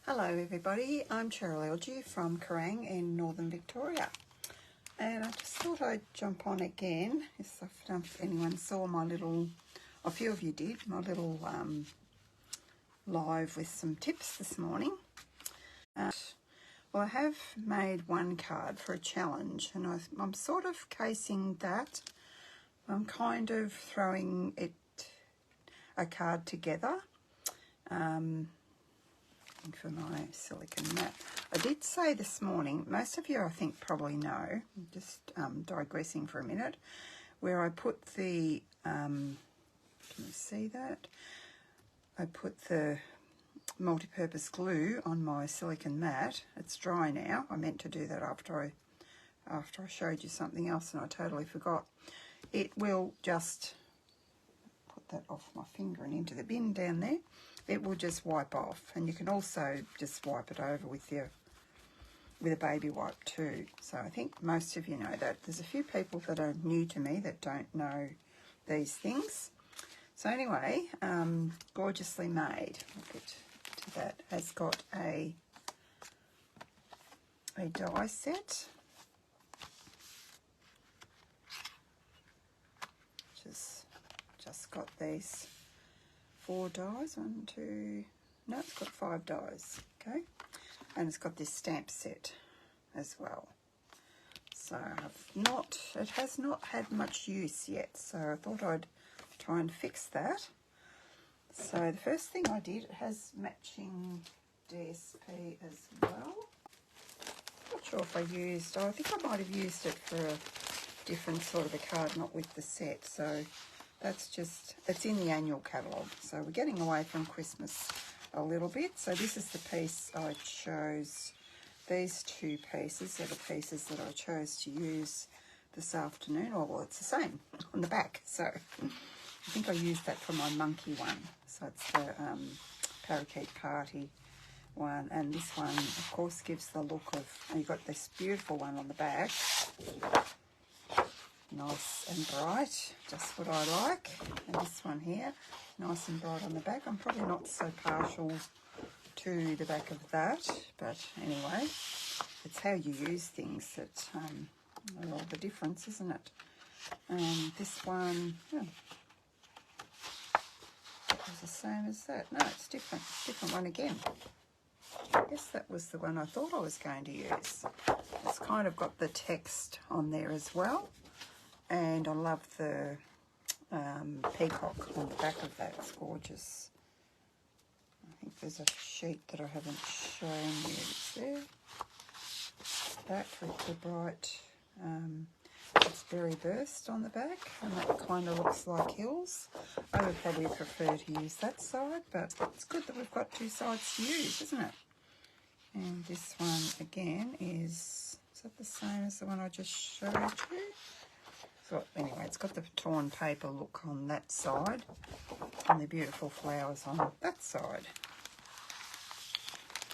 Hello everybody, I'm Cheryl Elgie from Kerrang in Northern Victoria, and I just thought I'd jump on again. I don't know if anyone saw my little, a few of you did, my little live with some tips this morning. Well, I have made one card for a challenge, and I'm sort of casing that. I'm kind of throwing a card together for my silicone mat. I did say this morning, most of you I think probably know, just digressing for a minute, where I put the, can you see that? I put the multi-purpose glue on my silicone mat. It's dry now. I meant to do that after I showed you something else and I totally forgot. It will just, put that off my finger and into the bin down there. It will just wipe off, and you can also just wipe it over with a baby wipe too. So I think most of you know that. There's a few people that are new to me that don't know these things. So anyway, gorgeously made. We'll get to that. Has got a die set, which is just got these 4 dies, it's got 5 dies, okay, and it's got this stamp set as well. So it has not had much use yet, so I thought I'd try and fix that. So the first thing I did, it has matching DSP as well. Not sure if I think I might have used it for a different sort of a card, not with the set, so it's in the annual catalogue, so we're getting away from Christmas a little bit. So this is the piece I chose. These 2 pieces are the pieces that I chose to use this afternoon. Oh, well, it's the same on the back. So I think I used that for my monkey one. So it's the Parakeet Party one, and this one, of course, gives the look of, you've got this beautiful one on the back. Nice and bright, just what I like. And this one here, nice and bright on the back. I'm probably not so partial to the back of that, but anyway, it's how you use things that are all the difference, isn't it? And this one, it was the same as that. No, it's different. Different one again. I guess that was the one I thought I was going to use. It's kind of got the text on there as well. And I love the peacock on the back of that. It's gorgeous. I think there's a sheet that I haven't shown you. It's there. Back with the bright it's berry burst on the back, and that kind of looks like hills. I would probably prefer to use that side, but it's good that we've got 2 sides to use, isn't it? And this one again is that the same as the one I just showed you? So anyway, it's got the torn paper look on that side and the beautiful flowers on that side.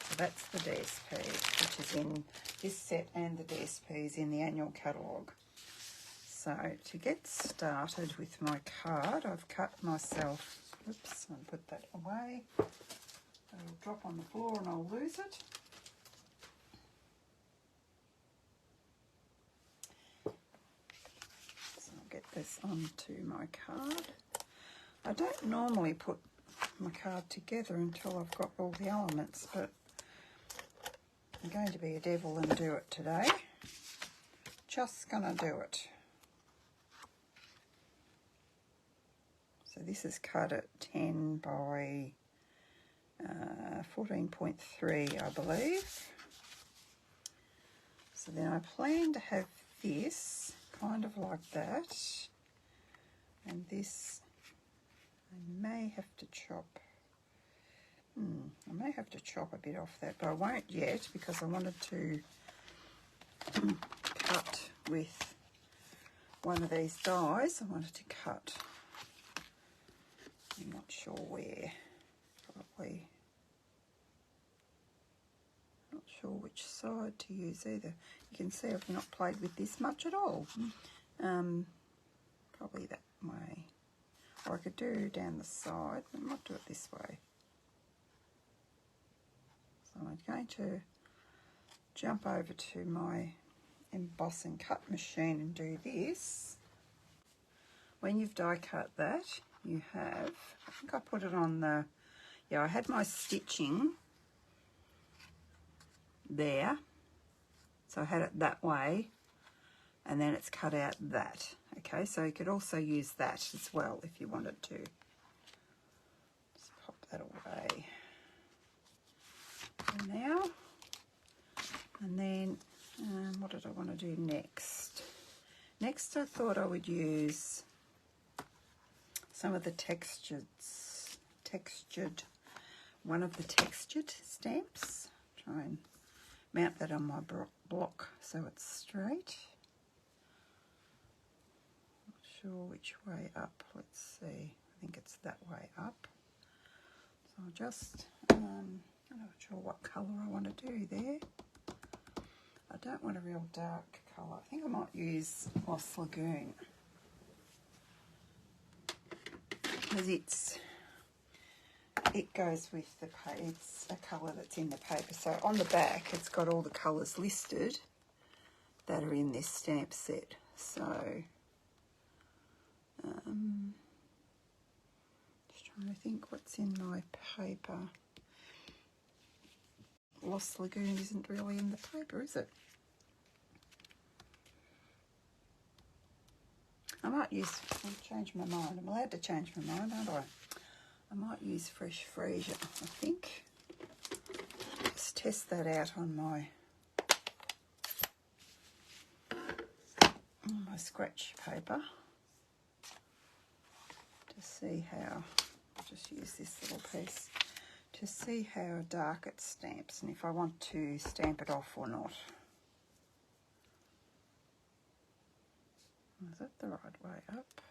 So that's the DSP, which is in this set, and the DSP is in the annual catalogue. So to get started with my card, I've cut myself, oops, I'll put that away. It'll drop on the floor and I'll lose it. Get this onto my card. I don't normally put my card together until I've got all the elements, but I'm going to be a devil and do it today. Just gonna do it. So this is cut at 10 by 14.3, I believe. So then I plan to have this kind of like that, and this I may have to chop. I may have to chop a bit off that, but I won't yet because I wanted to cut with one of these dies. I wanted to cut, I'm not sure where, probably not sure which side to use either. You can see I've not played with this much at all. Probably that way, or I could do down the side. I might do it this way. So going to jump over to my emboss and cut machine and do this. When you've die cut that, you have, I think I put it on the, yeah, I had my stitching there, so I had it that way, and then it's cut out that. Okay, so you could also use that as well if you wanted to. Just pop that away for now. And then, what did I want to do next? Next, I thought I would use some of the one of the textured stamps. Try and mount that on my block so it's straight. Not sure which way up. Let's see. I think it's that way up. So I'll just, I'm not sure what colour I want to do there. I don't want a real dark colour. I think I might use Lost Lagoon, because it goes with the paper. It's a colour that's in the paper. So on the back, it's got all the colours listed that are in this stamp set. So just trying to think what's in my paper. Lost Lagoon isn't really in the paper, is it? I might use, I'll change my mind. I'm allowed to change my mind, aren't I? I might use Fresh Freesia, I think. Just test that out on my scratch paper to see how, I'll just use this little piece to see how dark it stamps and if I want to stamp it off or not. Is that the right way up?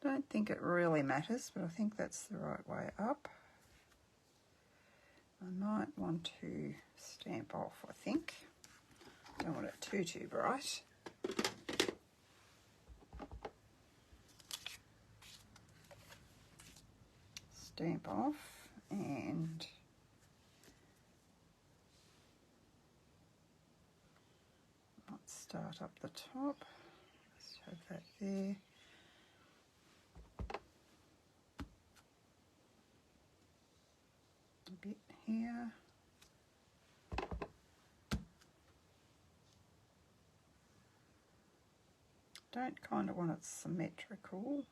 Don't think it really matters, but I think that's the right way up. I might want to stamp off, I think. Don't want it too bright. Stamp off and let's start up the top. Let's have that there. A bit here. Don't kind of want it symmetrical.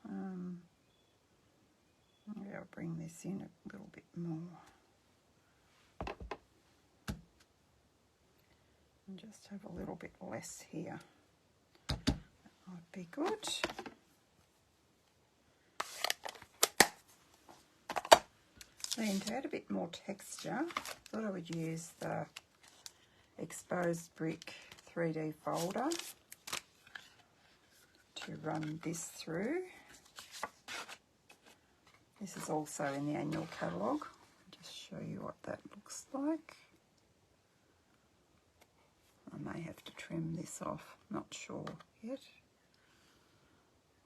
Maybe I'll bring this in a little bit more. And just have a little bit less here. That might be good. Then to add a bit more texture, I thought I would use the Exposed Brick 3D folder to run this through. This is also in the annual catalogue. I'll just show you what that looks like. I may have to trim this off, not sure yet.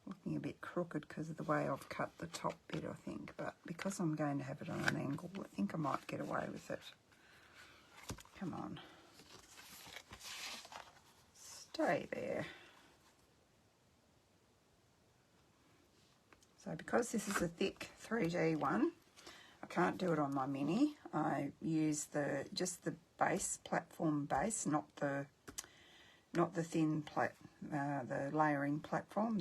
Looking a bit crooked because of the way I've cut the top bit, I think, but because I'm going to have it on an angle, I think I might get away with it. Come on. Stay there. So because this is a thick 3D one, I can't do it on my mini. I use just the base, platform base, not the thin the layering platform.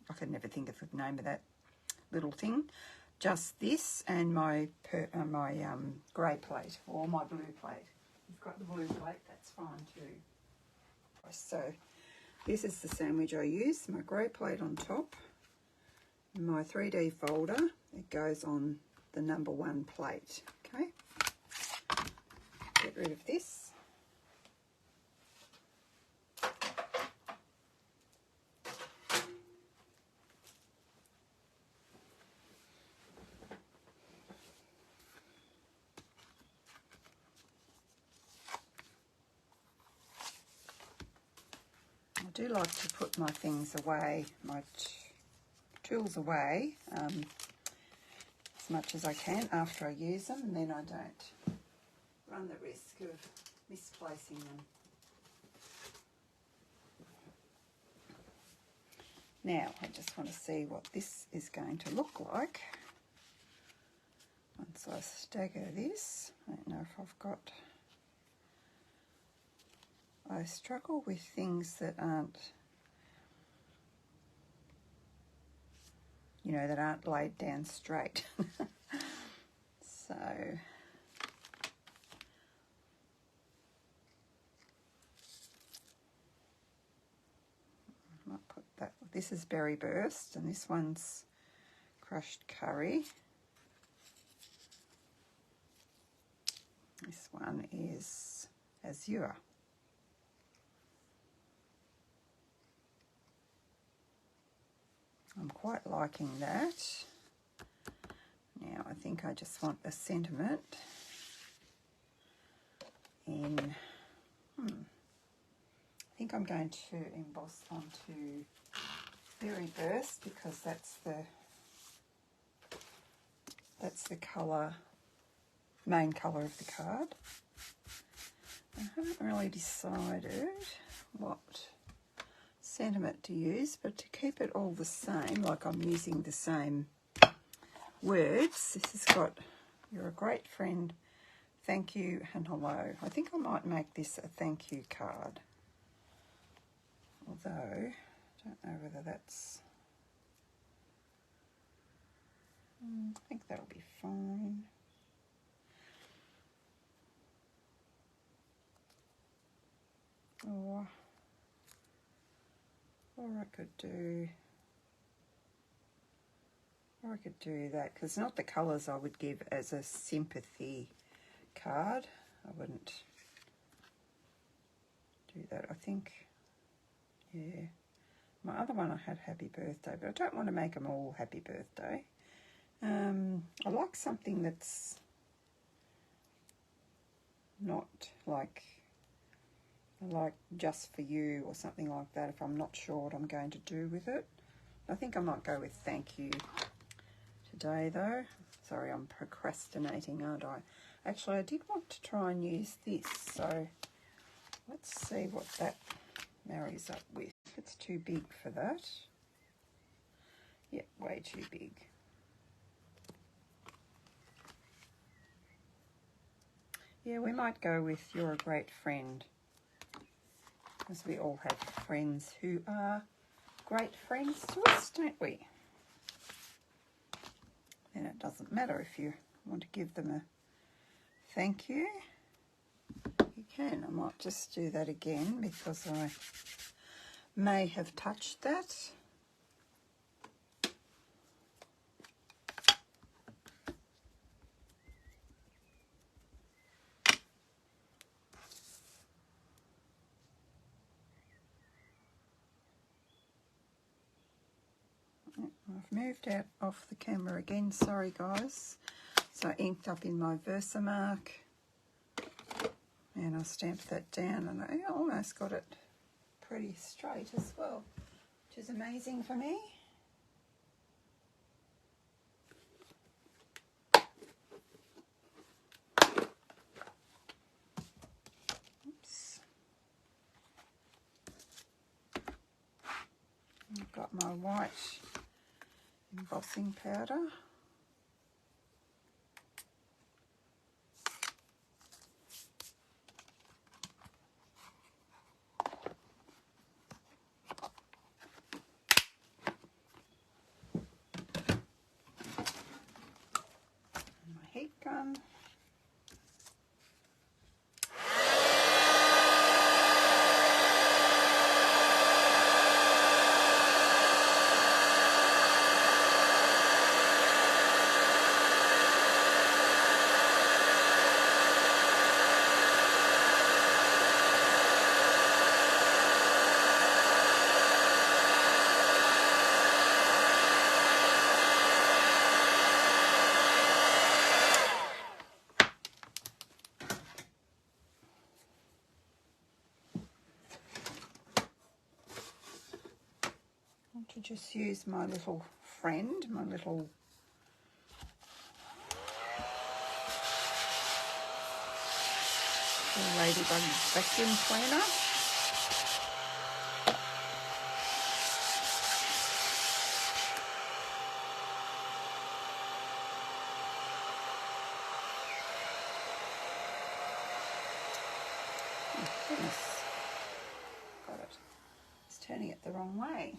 I could never think of the name of that little thing. Just this and my grey plate or my blue plate. You've got the blue plate, that's fine too. So this is the sandwich I use. My grey plate on top. My 3D folder, it goes on the #1 plate, okay? Get rid of this. I do like to put my things away, my tools away, much as I can after I use them, and then I don't run the risk of misplacing them. Now, I just want to see what this is going to look like once I stagger this. I don't know if I've got... I struggle with things that aren't, you know, that aren't laid down straight. So... This is Berry Burst, and this one's Crushed Curry. This one is Azure. I'm quite liking that. Now I think I just want a sentiment in, I think I'm going to emboss onto Berry Burst because that's the colour, main colour of the card. I haven't really decided what sentiment to use, but to keep it all the same, like I'm using the same words, this has got, you're a great friend, thank you and hello. I think I might make this a thank you card. Although, I don't know whether that's... I think that'll be fine. Or I could do... Or I could do that, because not the colours I would give as a sympathy card. I wouldn't do that. I think, yeah. My other one I had Happy Birthday, but I don't want to make them all Happy Birthday. I like something that's not like just for you or something like that if I'm not sure what I'm going to do with it. I think I might go with thank you today though. Sorry, I'm procrastinating, aren't I? Actually, I did want to try and use this, so let's see what that marries up with. It's too big for that. Yep, way too big. Yeah, we might go with You're a Great Friend, because we all have friends who are great friends to us, don't we? Then it doesn't matter if you want to give them a thank you. You can. I might just do that again because I may have touched that. I've moved out off the camera again, sorry guys. So I inked up in my Versamark and I stamped that down and I almost got it pretty straight as well, which is amazing for me. Oops. I've got my white embossing powder. And my heat gun. To just use my little friend, my little Ladybug vacuum cleaner. Oh, goodness. Got it. It's turning it the wrong way.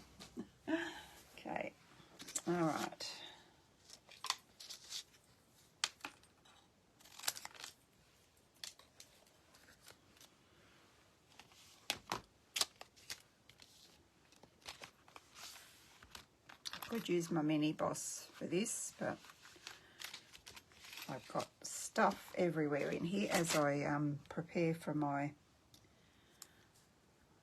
Okay. All right. I could use my mini boss for this, but I've got stuff everywhere in here as I prepare for my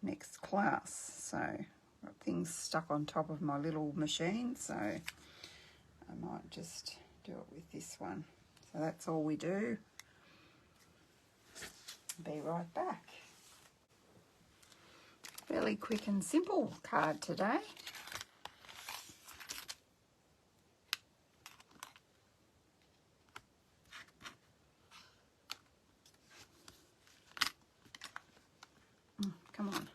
next class. So I've got things stuck on top of my little machine, so I might just do it with this one. So that's all we do. Be right back. Fairly quick and simple card today. Come on.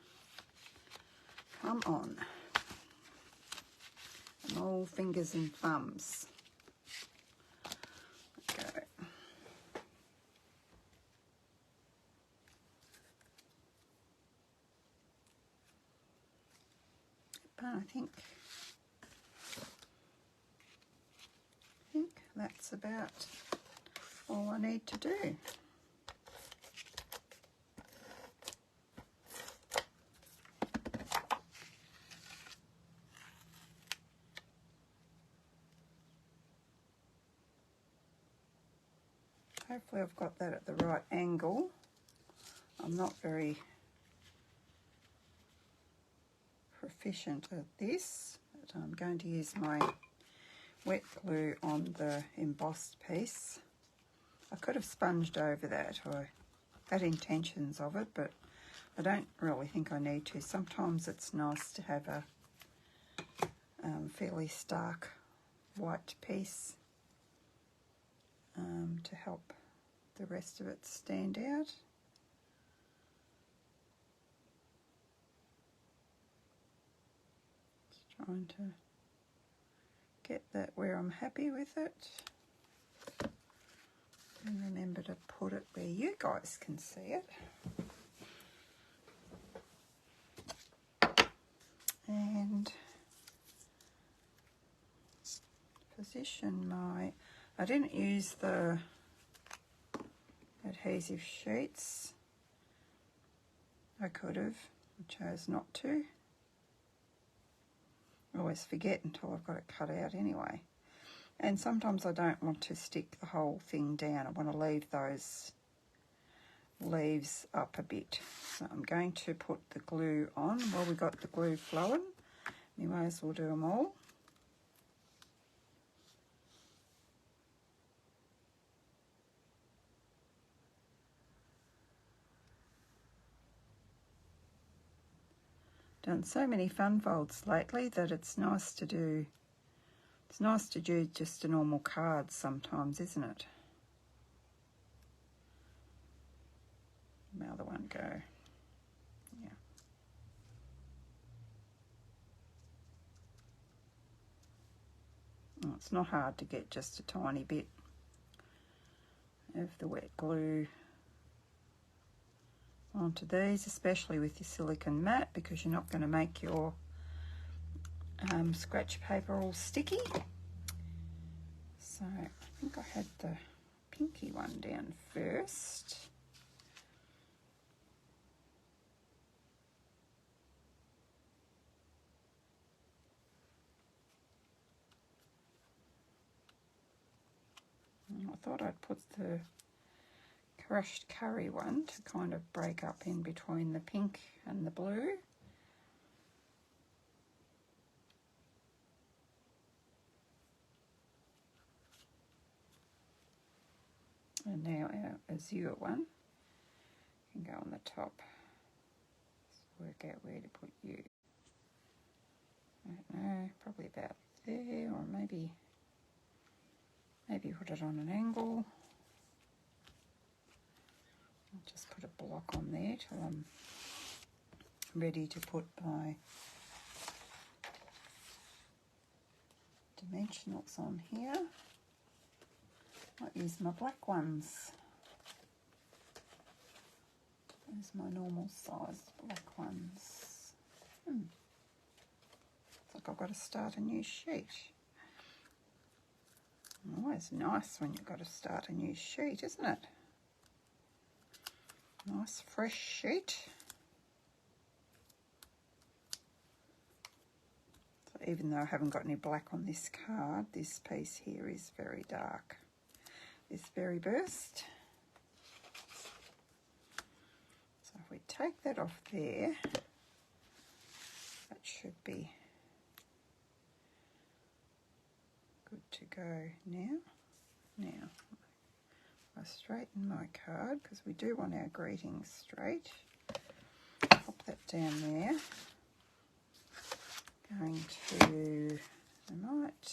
Come on. I'm all fingers and thumbs. Okay. But I think that's about all I need to do. Hopefully I've got that at the right angle. I'm not very proficient at this, but I'm going to use my wet glue on the embossed piece. I could have sponged over that, or had intentions of it, but I don't really think I need to. Sometimes it's nice to have a fairly stark white piece to help the rest of it stand out. Just trying to get that where I'm happy with it. And remember to put it where you guys can see it. And position my, I didn't use the adhesive sheets. I could have, I chose not to. I always forget until I've got it cut out anyway. And sometimes I don't want to stick the whole thing down. I want to leave those leaves up a bit. So I'm going to put the glue on. Well, we got the glue flowing. We may as well do them all. Done so many fun folds lately that it's nice to do. It's nice to do just a normal card sometimes, isn't it? How the one go? Yeah. Oh, it's not hard to get just a tiny bit of the wet glue onto these, especially with your silicone mat, because you're not going to make your scratch paper all sticky. So I think I had the pinky one down first. And I thought I'd put the crushed curry one to kind of break up in between the pink and the blue. And now our azure one can go on the top. Let's work out where to put you. I don't know, probably about there, or maybe put it on an angle. just put a block on there till I'm ready to put my dimensionals on here. Might use my black ones. There's my normal size black ones. It's like I've got to start a new sheet. Always nice when you've got to start a new sheet, isn't it? Nice fresh sheet. So even though I haven't got any black on this card, this piece here is very dark. This Berry Burst. So if we take that off there, that should be good to go now. Now, I straighten my card because we do want our greetings straight. Pop that down there. Going to, I might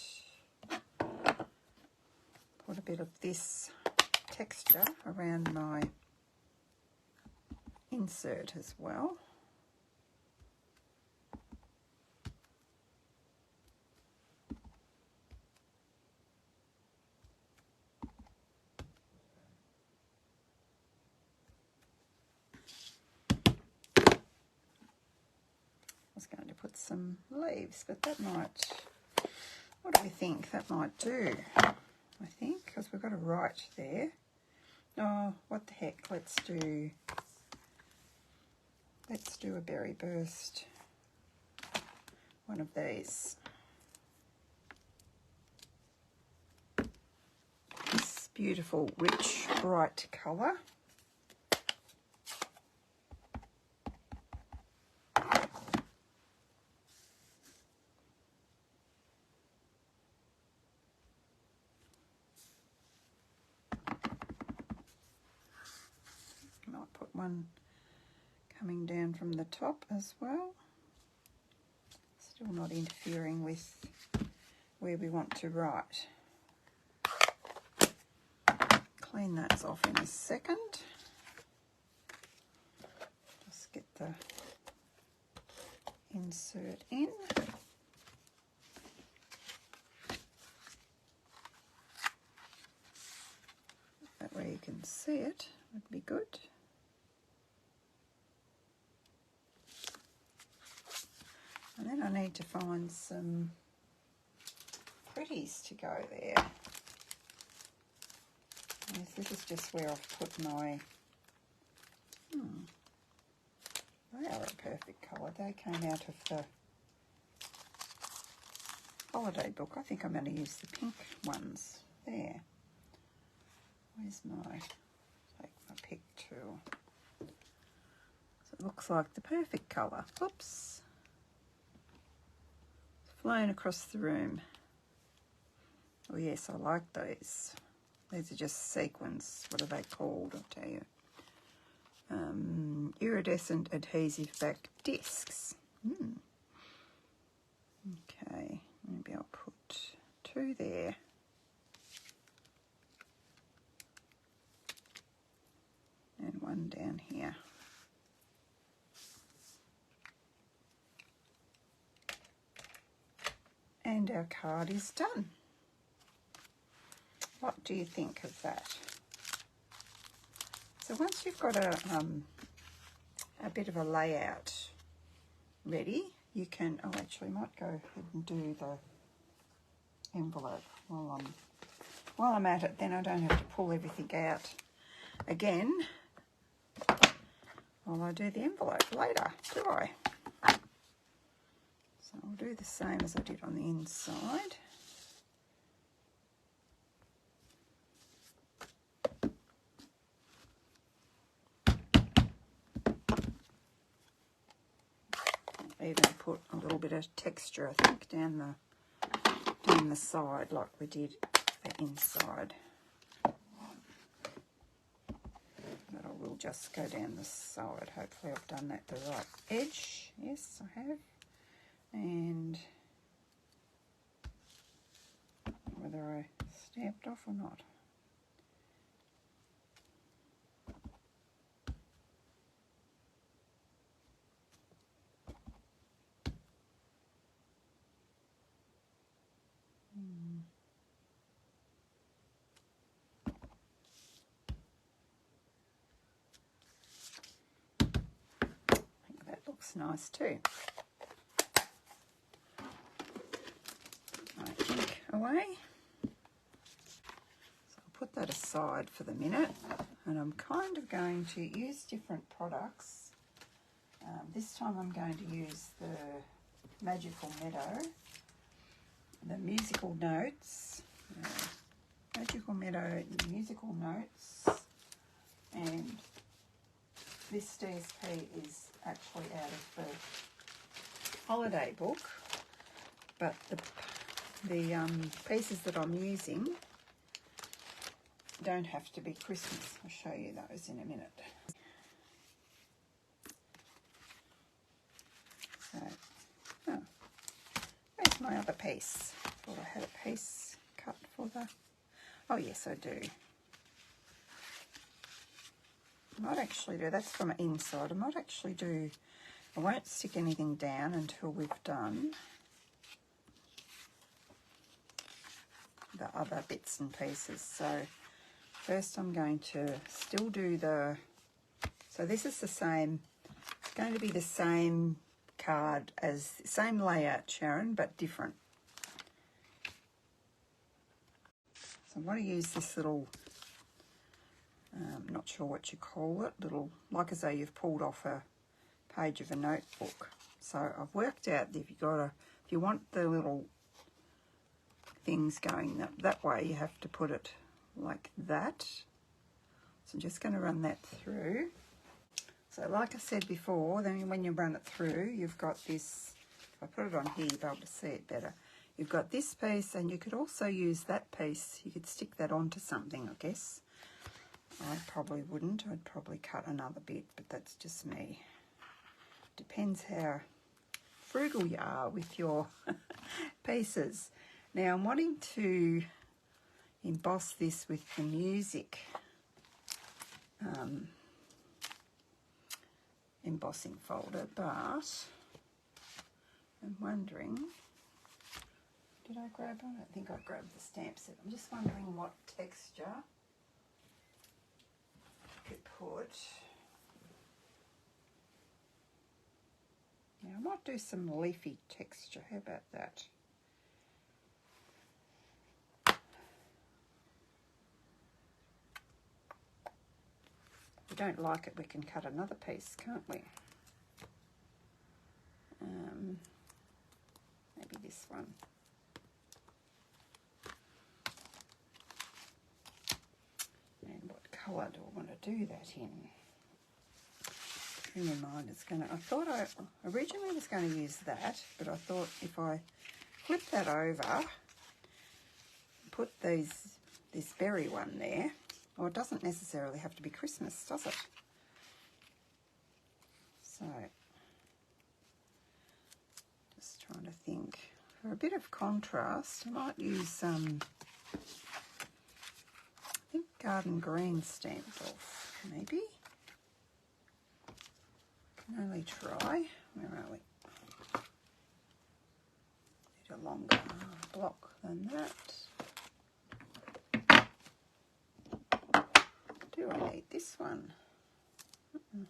put a bit of this texture around my insert as well. Going to put some leaves, but that might, what do we think that might do? I think, because we've got a right there. Oh, what the heck, let's do a Berry Burst, one of these. This beautiful, rich, bright colour. Might put one coming down from the top as well. Still not interfering with where we want to write. Clean that off in a second. Just get the insert in. That way you can see it would be good. And then I need to find some pretties to go there. Yes, this is just where I've put my, they are a perfect colour. They came out of the holiday book. I think I'm going to use the pink ones there. Where's my, take my pick tool. So it looks like the perfect colour. Oops. Flown across the room. Oh yes, I like those. These are just sequins. What are they called? I'll tell you. Iridescent adhesive back discs. Okay, maybe I'll put 2 there. And 1 down here. And our card is done. What do you think of that? So once you've got a bit of a layout ready, you can, oh actually might go ahead and do the envelope while I'm at it, then I don't have to pull everything out again while I do the envelope later, do I? So I'll do the same as I did on the inside. Even put a little bit of texture, I think, down the side like we did the inside. But I will just go down the side. Hopefully I've done that the right edge. Yes, I have. And whether I stamped off or not. looks nice too. I think away. So I'll put that aside for the minute, and I'm kind of going to use different products. This time I'm going to use the Magical Meadow, the Musical Notes, Magical Meadow Musical Notes, and this DSP is actually out of the holiday book, but the pieces that I'm using don't have to be Christmas. I'll show you those in a minute. So, where's my other piece? I thought I had a piece cut for the... Oh yes, I do. I might actually do, that's from inside. I might actually do, I won't stick anything down until we've done the other bits and pieces. So first I'm going to still do the, so this is the same, it's going to be the same card as, same layout, Sharon, but different. So I want to use this little, not sure what you call it, little, like as though you've pulled off a page of a notebook. So I've worked out that if you want the little things going that way, you have to put it like that. So I'm just going to run that through. So like I said before, then when you run it through, you've got this, if I put it on here, you'll be able to see it better. You've got this piece, and you could also use that piece. You could stick that onto something, I guess. I probably wouldn't. I'd probably cut another bit, but that's just me. Depends how frugal you are with your pieces. Now I'm wanting to emboss this with the music embossing folder, but I'm wondering, did I grab one? I don't think I grabbed the stamp set. I'm just wondering what texture I could put. Now I might do some leafy texture. How about that? If we don't like it, we can cut another piece, can't we? Maybe this one. And what colour do I want to do that in? In my mind, it's going to, I thought I originally was going to use that, but I thought if I flip that over, put this berry one there, well, it doesn't necessarily have to be Christmas, does it? So, just trying to think. For a bit of contrast, I might use, I think Garden Green stamped off, maybe. Can only try. Where are we? Need a longer block than that. Do I need this one?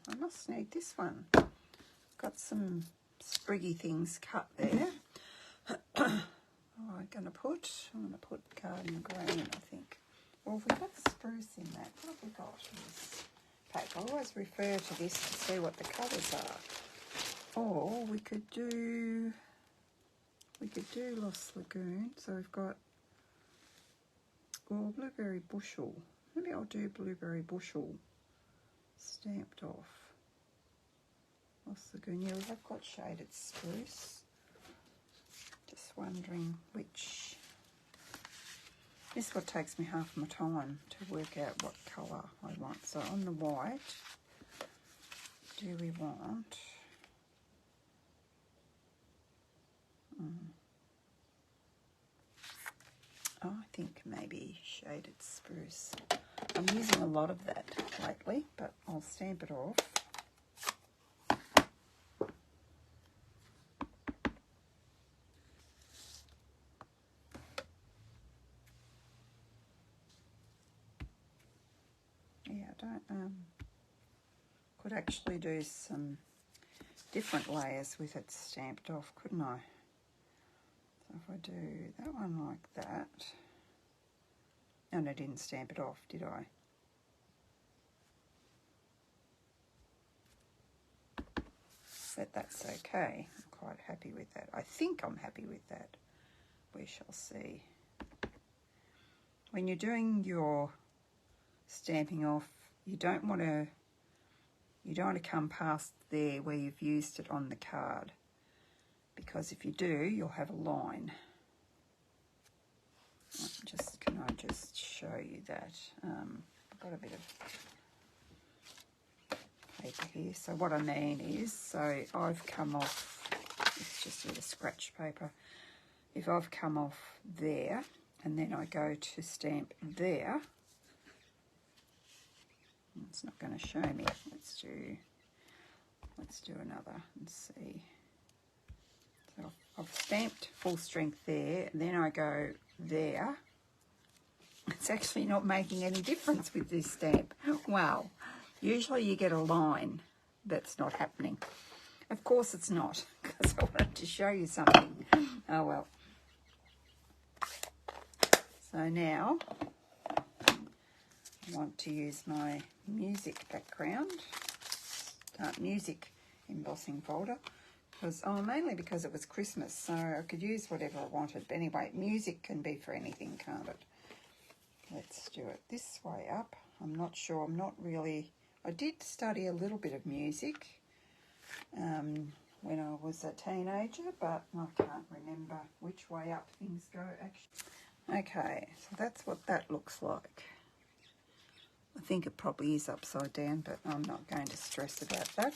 I must need this one. Got some spriggy things cut there. I'm going to put Garden Green, I think. Well, we've got spruce in that. What have we got in this pack? I always refer to this to see what the colours are. Or we could do Lost Lagoon. So we've got, well, Blueberry Bushel. Maybe I'll do Blueberry Bushel stamped off. Lost Lagoon. Yeah, we have got shaded spruce. Just wondering which. This is what takes me half my time to work out what colour I want. So on the white, do we want? Oh, I think maybe shaded spruce. I'm using a lot of that lately, but I'll stamp it off. Yeah, I don't, could actually do some different layers with it stamped off, couldn't I? So if I do that one like that, and I didn't stamp it off, did I? But that's okay. I'm quite happy with that. I think I'm happy with that. We shall see. When you're doing your stamping off, you don't want to come past there where you've used it on the card, because if you do, you'll have a line. Can I just show you that? I've got a bit of paper here. So what I mean is, so I've come off, it's just with a scratch paper. If I've come off there and then I go to stamp there, it's not going to show me. Let's do another and see. So I've stamped full strength there, and then I go there. It's actually not making any difference with this stamp. Wow. Usually you get a line. That's not happening. Of course it's not, because I wanted to show you something. Oh well. So now I want to use my music background, music embossing folder, because mainly because it was Christmas, so I could use whatever I wanted. But anyway, music can be for anything, can't it? Let's do it this way up. I'm not sure. I'm not really. I did study a little bit of music when I was a teenager, but I can't remember which way up things go actually. Okay, so that's what that looks like. I think it probably is upside down, but I'm not going to stress about that.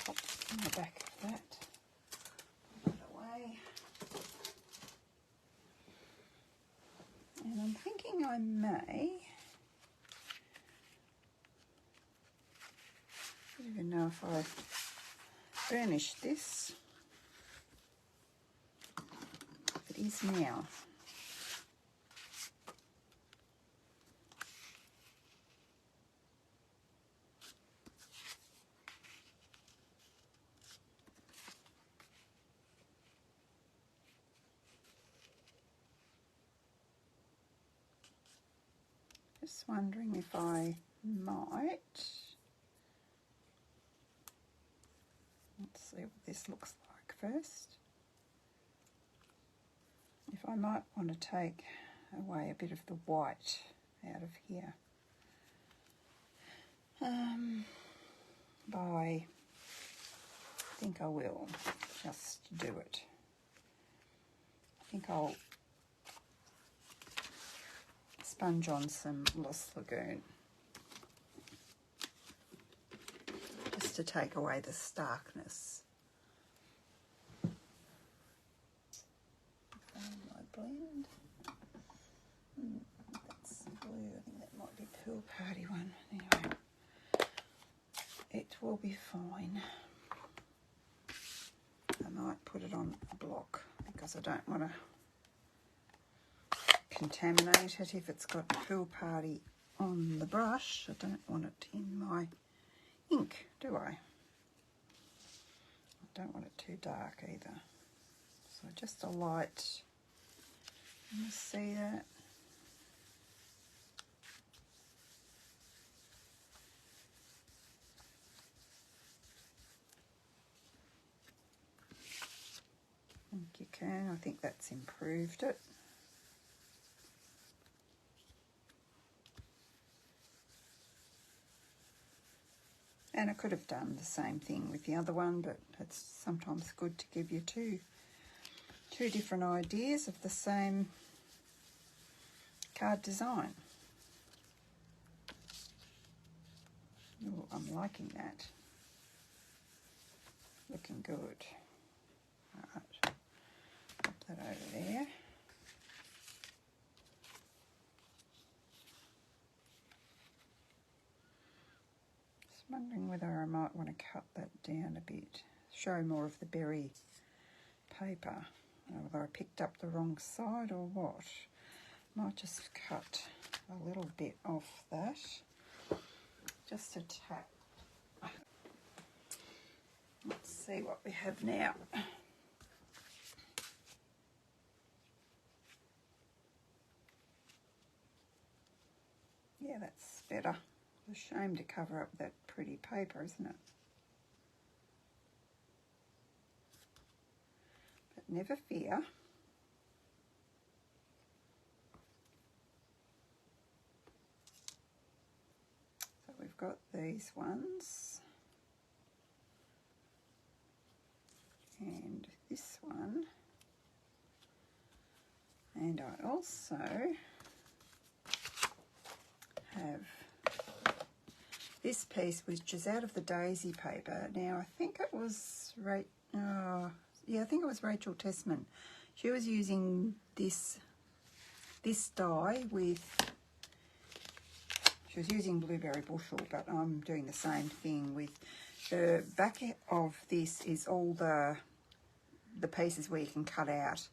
Pop in the back of that. Put it away. And I'm thinking I may, I don't even know if I burnish this. It is now. Just wondering if I might. Let's see what this looks like first. If I might want to take away a bit of the white out of here. I think I will just do it. I think I'll sponge on some Lost Lagoon just to take away the starkness. My blend. That's blue. I think that might be Pool Party one. Anyway, it will be fine. I might put it on a block because I don't want to contaminate it. If it's got Pool Party on the brush, I don't want it in my ink, do I? I don't want it too dark either. So just a light, you see that? I think you can. I think that's improved it. And I could have done the same thing with the other one, but it's sometimes good to give you two different ideas of the same card design. Ooh, I'm liking that. Looking good. All right, pop that over there. Just wondering whether I might want to cut that down a bit, show more of the berry paper. Whether I picked up the wrong side or what. Might just cut a little bit off that, just a tap. Let's see what we have now. Yeah, that's better. It's a shame to cover up that pretty paper, isn't it? But never fear. So we've got these ones. And this one. And I also have this piece, which is out of the daisy paper. Now I think it was I think it was Rachel Tessman. She was using this die with, she was using Blueberry Bushel, but I'm doing the same thing with the back of this is all the pieces where you can cut out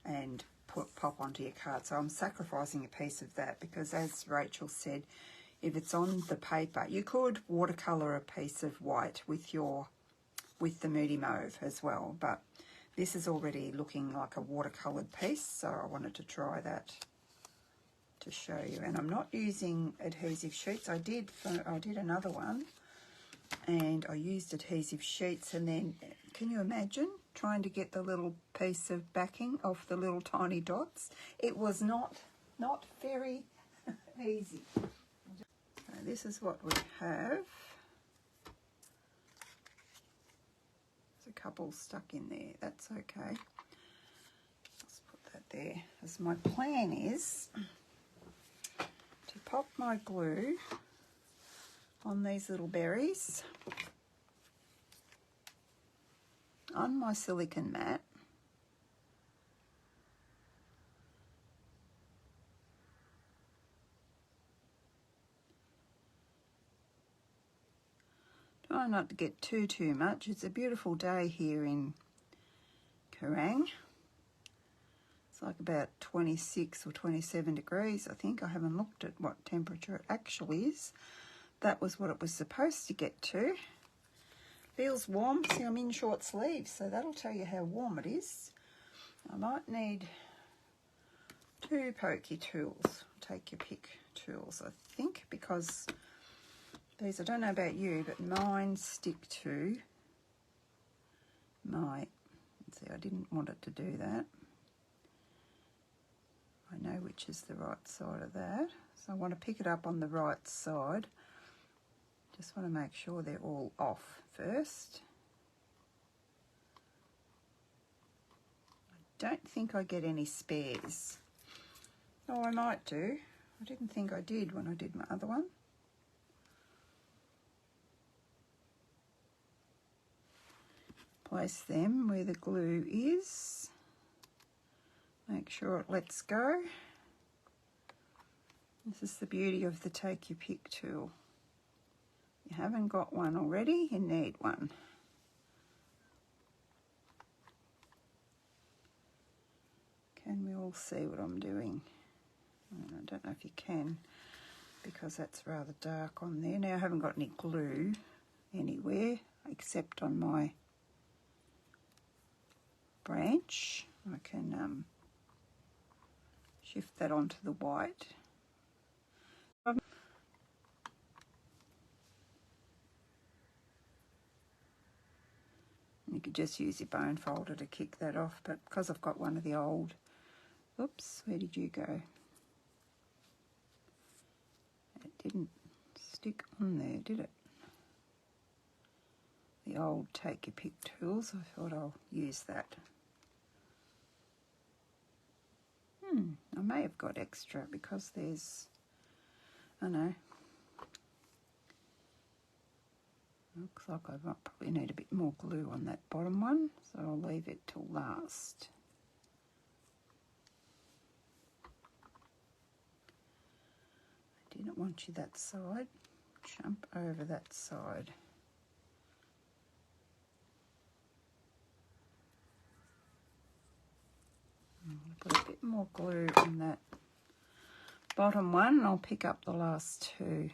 and pop onto your card. So I'm sacrificing a piece of that because, as Rachel said, if it's on the paper, you could watercolour a piece of white with the Moody Mauve as well, but this is already looking like a watercoloured piece, so I wanted to try that to show you. And I'm not using adhesive sheets. I did another one, and I used adhesive sheets, and then can you imagine trying to get the little piece of backing off the little tiny dots? It was not very easy. So this is what we have. There's a couple stuck in there. That's okay. Let's put that there. As my plan is to pop my glue on these little berries on my silicone mat. Try not to get too much. It's a beautiful day here in Kerrang. It's like about 26 or 27 degrees, I think. I haven't looked at what temperature it actually is. That was what it was supposed to get to. Feels warm. See, I'm in short sleeves, so that'll tell you how warm it is. I might need 2 pokey tools. Take your pick tools, I think, because these, I don't know about you, but mine stick to my, see, I didn't want it to do that. I know which is the right side of that. So I want to pick it up on the right side. Just want to make sure they're all off first. I don't think I get any spares. Oh, I might do. I didn't think I did when I did my other one. Place them where the glue is. Make sure it lets go. This is the beauty of the Take Your Pick tool. You haven't got one already, you need one. Can we all see what I'm doing? I don't know if you can, because that's rather dark on there. Now I haven't got any glue anywhere except on my branch. I can shift that onto the white. You could just use your bone folder to kick that off, but because I've got one of the old, oops, where did you go? It didn't stick on there, did it? The old Take Your Pick tools, I thought I'll use that. I may have got extra because there's, I know, looks like I might probably need a bit more glue on that bottom one, so I'll leave it till last. I didn't want you that side, jump over that side. Put a bit more glue on that bottom one, and I'll pick up the last two.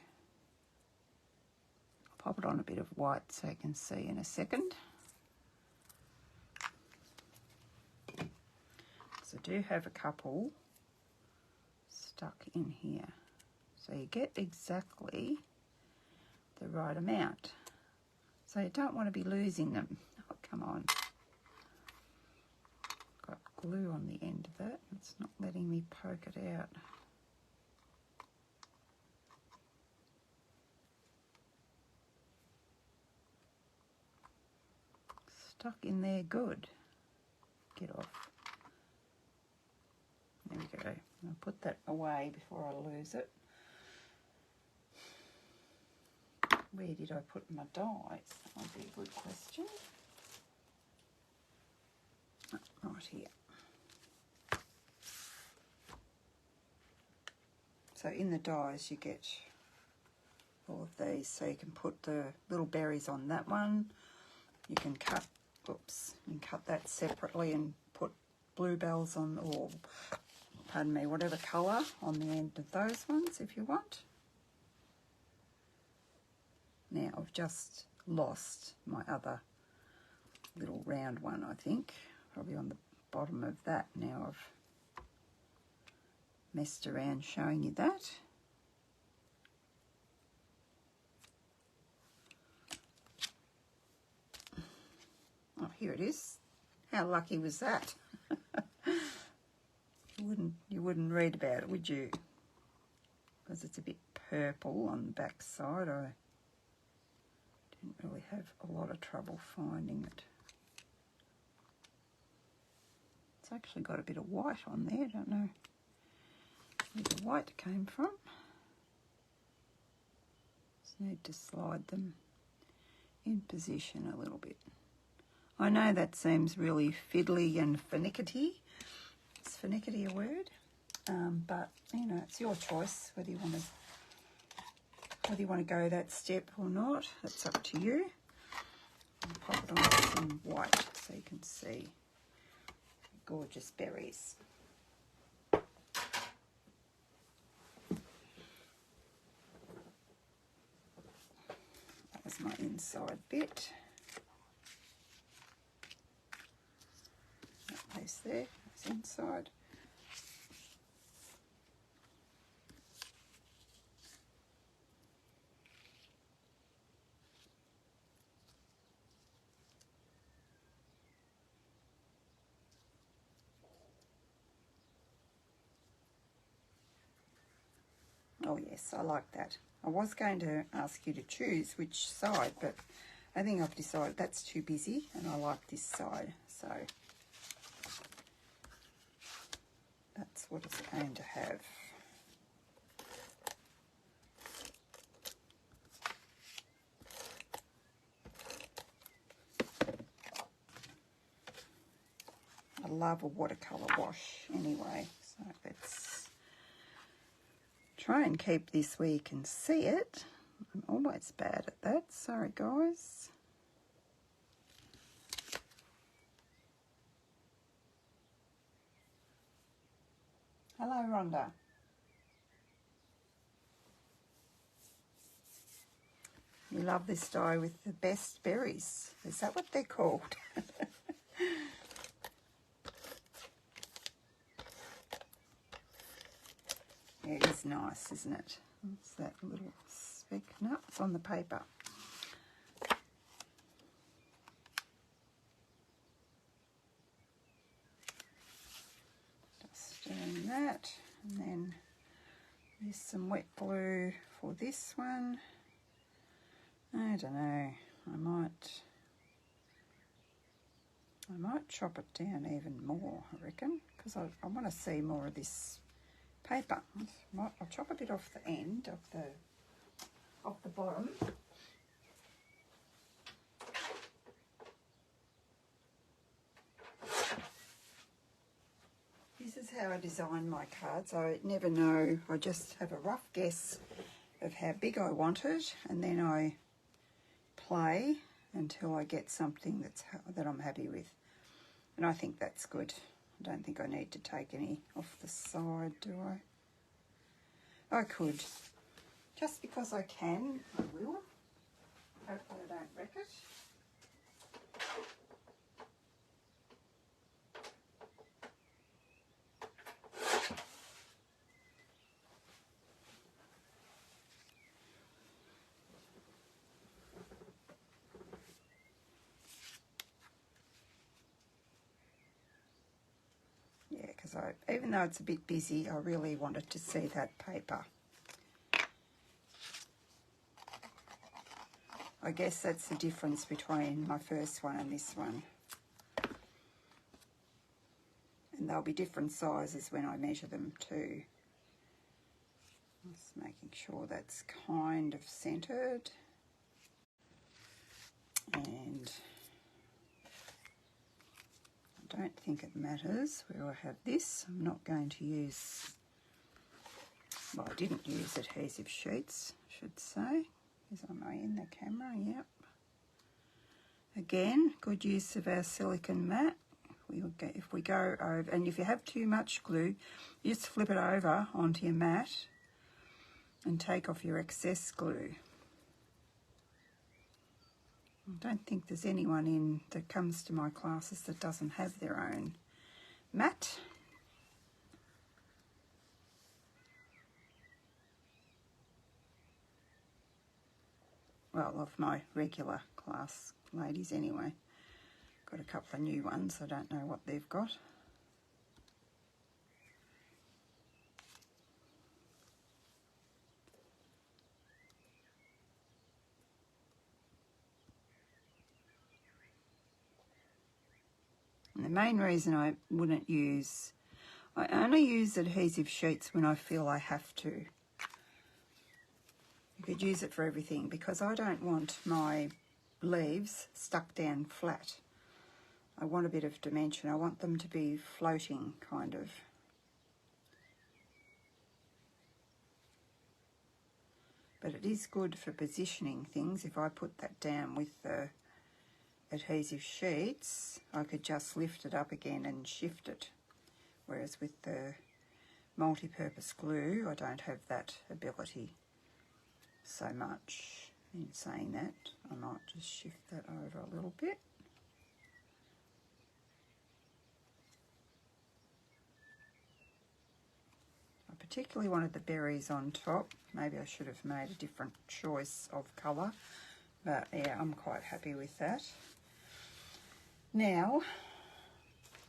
I'll pop it on a bit of white so you can see in a second. So I do have a couple stuck in here. So you get exactly the right amount. So you don't want to be losing them. Oh, come on. Got glue on the end of that. It's not letting me poke it out. Stuck in there good. Get off. There we go. I'll put that away before I lose it. Where did I put my dies? That might be a good question. Oh, right here. So in the dies you get all of these. So you can put the little berries on that one. You can cut, oops, you can cut that separately and put bluebells on, or pardon me, whatever colour on the end of those ones if you want. Now I've just lost my other little round one, I think, probably on the bottom of that. Now I've messed around showing you that. Oh, here it is. How lucky was that? You wouldn't read about it, would you? Because it's a bit purple on the back side. I didn't really have a lot of trouble finding it. It's actually got a bit of white on there. I don't know where the white came from. Just need to slide them in position a little bit. I know that seems really fiddly and finickety. Is finickety a word? But you know, it's your choice whether you want to go that step or not. That's up to you. I'll pop it on some white so you can see gorgeous berries. That was my inside bit. That place there is inside. Oh yes, I like that. I was going to ask you to choose which side, but I think I've decided that's too busy and I like this side. So that's what it's going to have. I love a watercolour wash anyway, so let's try and keep this where you can see it. I'm always bad at that, sorry guys. Hello Rhonda. You love this die with the best berries. Is that what they're called? Yeah, it is nice, isn't it? What's that little speck? No, it's on the paper. Just doing that, and then there's some wet glue for this one. I don't know. I might chop it down even more, I reckon, because I want to see more of this paper. I'll chop a bit off the end of the bottom. This is how I design my cards. I never know. I just have a rough guess of how big I want it, and then I play until I get something that I'm happy with. And I think that's good. I don't think I need to take any off the side, do I? I could. Just because I can, I will. Hopefully I don't wreck it. Yeah, because even though it's a bit busy, I really wanted to see that paper. I guess that's the difference between my first one and this one. And they'll be different sizes when I measure them too. Just making sure that's kind of centered. And I don't think it matters where I have this. I'm not going to use, well, I didn't use adhesive sheets, I should say. Am I in the camera? Yep. Again, good use of our silicone mat. If we go over, and if you have too much glue, you just flip it over onto your mat and take off your excess glue. I don't think there's anyone that comes to my classes that doesn't have their own mat. Well, of my regular class ladies anyway. Got a couple of new ones, I don't know what they've got. And the main reason I wouldn't use, I only use adhesive sheets when I feel I have to. You could use it for everything because I don't want my leaves stuck down flat. I want a bit of dimension. I want them to be floating, kind of. But it is good for positioning things. If I put that down with the adhesive sheets, I could just lift it up again and shift it. Whereas with the multi-purpose glue, I don't have that ability so much. In saying that, I might just shift that over a little bit. I particularly wanted the berries on top. Maybe I should have made a different choice of colour, but yeah, I'm quite happy with that. Now,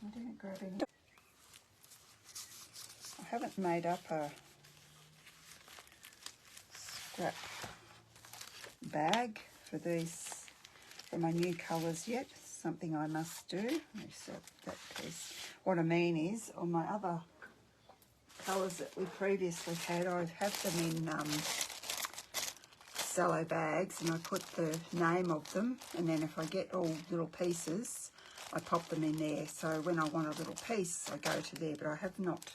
I didn't grab any. I haven't made up a scrap bag for these, for my new colours yet. Something I must do. Let me set that piece. What I mean is, on my other colours that we previously had, I have them in cello bags, and I put the name of them, and then if I get all little pieces, I pop them in there. So when I want a little piece, I go to there, but I have not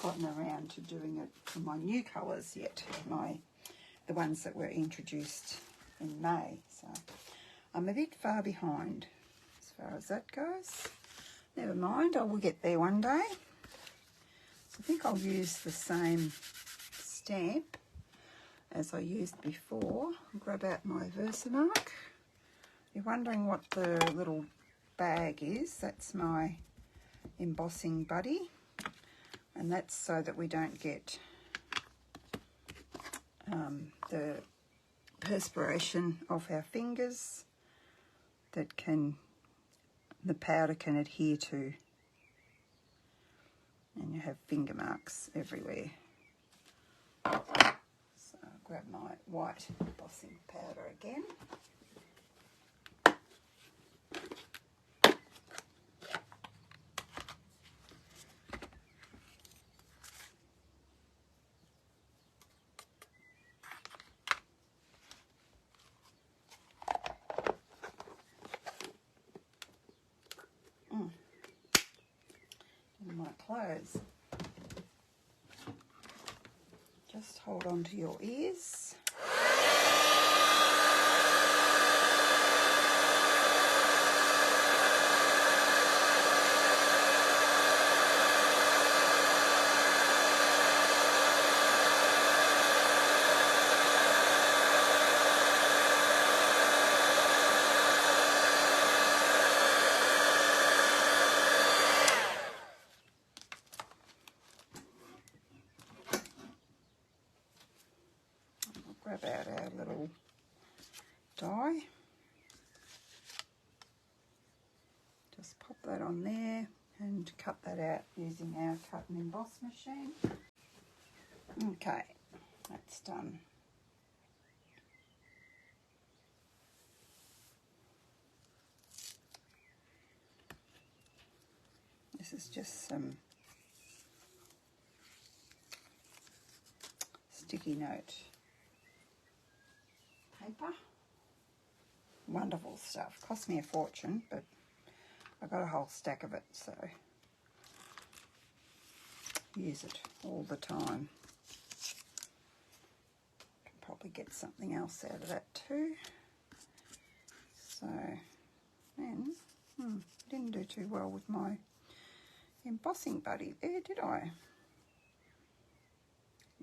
gotten around to doing it for my new colours yet, the ones that were introduced in May. So I'm a bit far behind as far as that goes. Never mind, I will get there one day. I think I'll use the same stamp as I used before. I'll grab out my Versamark. You're wondering what the little bag is. That's my embossing buddy, and that's so that we don't get the perspiration off our fingers that the powder can adhere to, and you have finger marks everywhere. So I'll grab my white embossing powder again. My clothes. Just hold on to your ears. grab out our little die. Just pop that on there and cut that out using our cut and emboss machine. Okay, that's done. This is just some sticky note paper. Wonderful stuff. Cost me a fortune, but I got a whole stack of it, so use it all the time. Can probably get something else out of that too. So then, didn't do too well with my embossing buddy there, did I?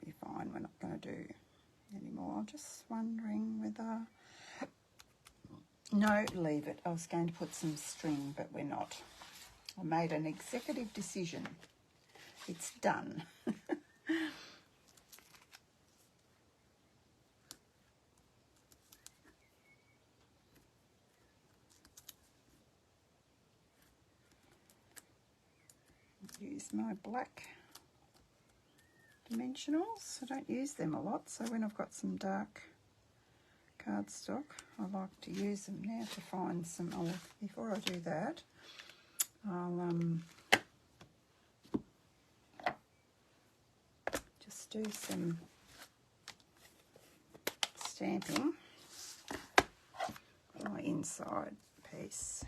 Be fine. We're not going to do anymore. I'm just wondering whether. No, leave it. I was going to put some string, but we're not. I made an executive decision. It's done. Use my black dimensionals. I don't use them a lot, so when I've got some dark cardstock, I like to use them now to find some. Oh, before I do that, I'll just do some stamping for my inside piece.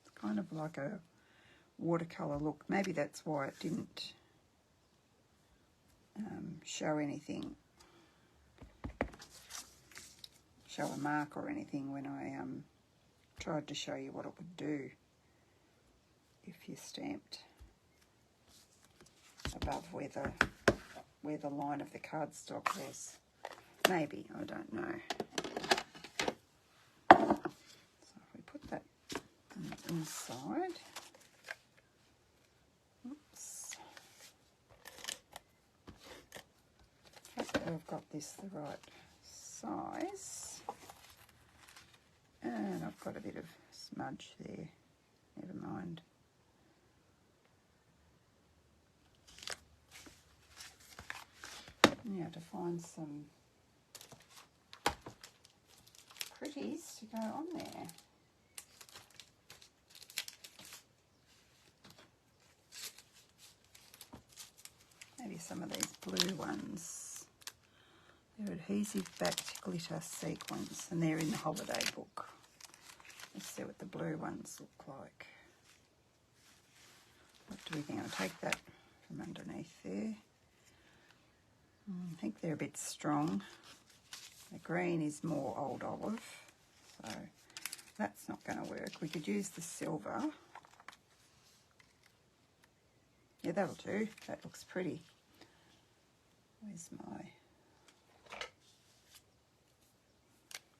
It's kind of like a watercolour look. Maybe that's why it didn't show anything, show a mark or anything when I tried to show you what it would do if you stamped above where the line of the cardstock was. Maybe, I don't know. So if we put that on the inside. Oops. Hopefully I've got this the right size. And I've got a bit of smudge there. Never mind. Now to find some pretties to go on there. Maybe some of these blue ones. They're adhesive backed glitter sequins, and they're in the holiday book. Let's see what the blue ones look like. What do we think? I'll take that from underneath there. I think they're a bit strong. The green is more old olive, so that's not going to work. We could use the silver. Yeah, that'll do. That looks pretty. Where's my...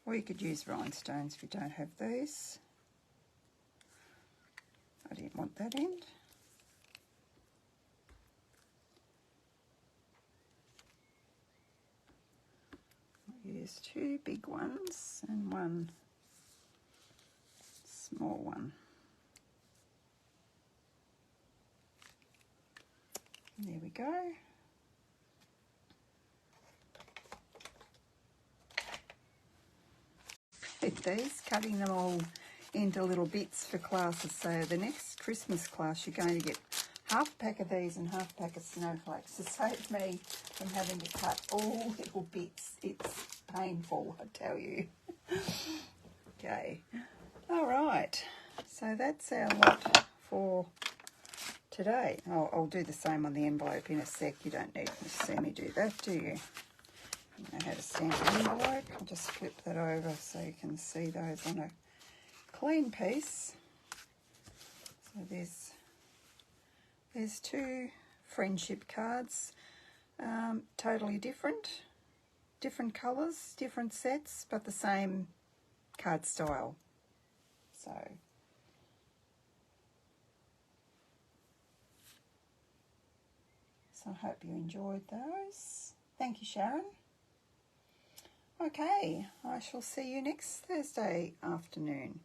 Or you could use rhinestones if you don't have these. I didn't want that end. I'll use two big ones and one small one. There we go. With these, cutting them all into little bits for classes. So the next Christmas class, you're going to get half a pack of these and half a pack of snowflakes to save me from having to cut all little bits. It's painful, I tell you. Okay. All right. So that's our lot for today. I'll do the same on the envelope in a sec. You don't need to see me do that, do you? You know how to stamp an envelope. I'll just flip that over so you can see those on a clean piece. So there's two friendship cards, totally different colours, different sets, but the same card style. So I hope you enjoyed those. Thank you, Sharon. Okay, I shall see you next Thursday afternoon.